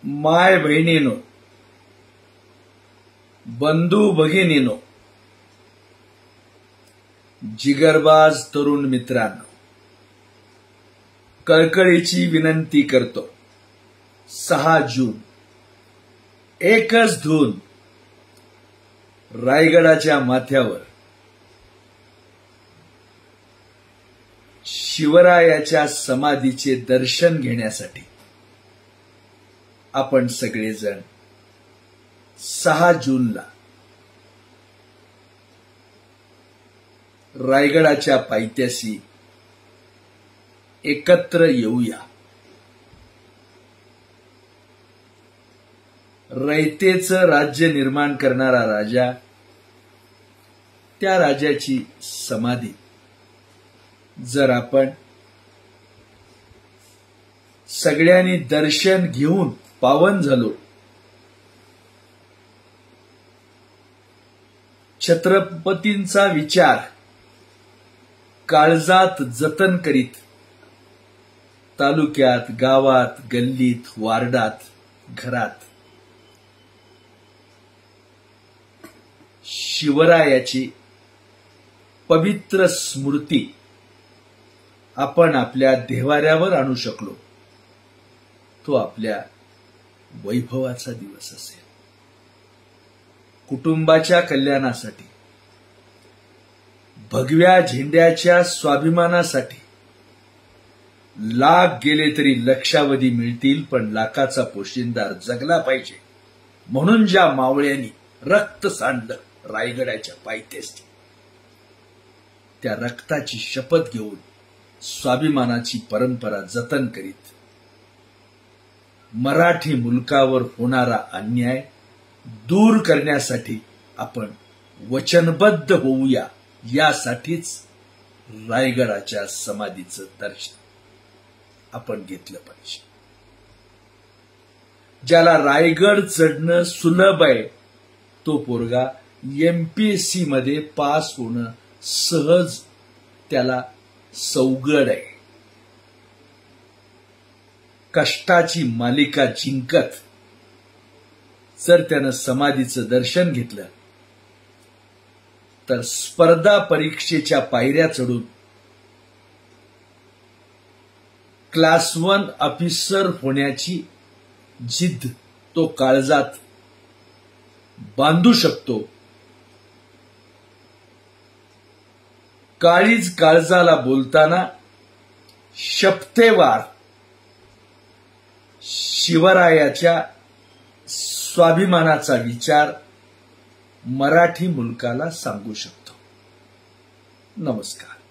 माय बहिणीनो, बंधू भगिनीनो, जिगरबाज तरुण मित्रांनो, कळकळीची विनंती करतो. 6 जून एकच धून रायगडाच्या माथ्यावर शिवरायाच्या समाधीचे दर्शन घेण्यासाठी आपण सगळेजण 6 जूनला रायगडाच्या पायथ्याशी एकत्र येऊया. रयतेचं राज्य निर्माण करणारा राजा, त्या राजाची समाधी जर आपण सगळ्यांनी दर्शन घेऊन पावन झालो, छत्रपतींचा विचार काळजात जतन करीत तालुक्यात, गावात, गल्लीत, वार्डात, घरात शिवरायाची पवित्र स्मृती आपण आपल्या देव्हाऱ्यावर आणू शकलो, तो आपल्या वैभवाचा दिवस असेल. कुटुंबाच्या कल्याणासाठी, भगव्या झेंड्याच्या स्वाभिमानासाठी लाख गेले तरी लक्षावधी मिळतील, पण लाखाचा पोशिंदार जगला पाहिजे म्हणून ज्या मावळ्यांनी रक्त सांडलं रायगडाच्या पायथ्याशी, त्या रक्ताची शपथ घेऊन स्वाभिमानाची परंपरा जतन करीत मराठी मुलकावर होणारा अन्याय दूर करण्यासाठी आपण वचनबद्ध होऊया. यासाठीच रायगडाच्या समाधीचं दर्शन आपण घेतलं पाहिजे. ज्याला रायगड चढणं सुलभ आहे, तो पोरगा MPSC मध्ये पास होणं सहज त्याला सवगड आहे. कष्टाची मालिका जिंकत जर त्यानं समाधीचं दर्शन घेतलं, तर स्पर्धा परीक्षेच्या पायऱ्या चढून क्लास 1 ऑफिसर होण्याची जिद्द तो काळजात बांधू शकतो. काळीज काळजाला बोलताना शपथेवार शिवरायाच्या स्वाभिमानाचा विचार मराठी मुलकाला सांगू शकतो. नमस्कार.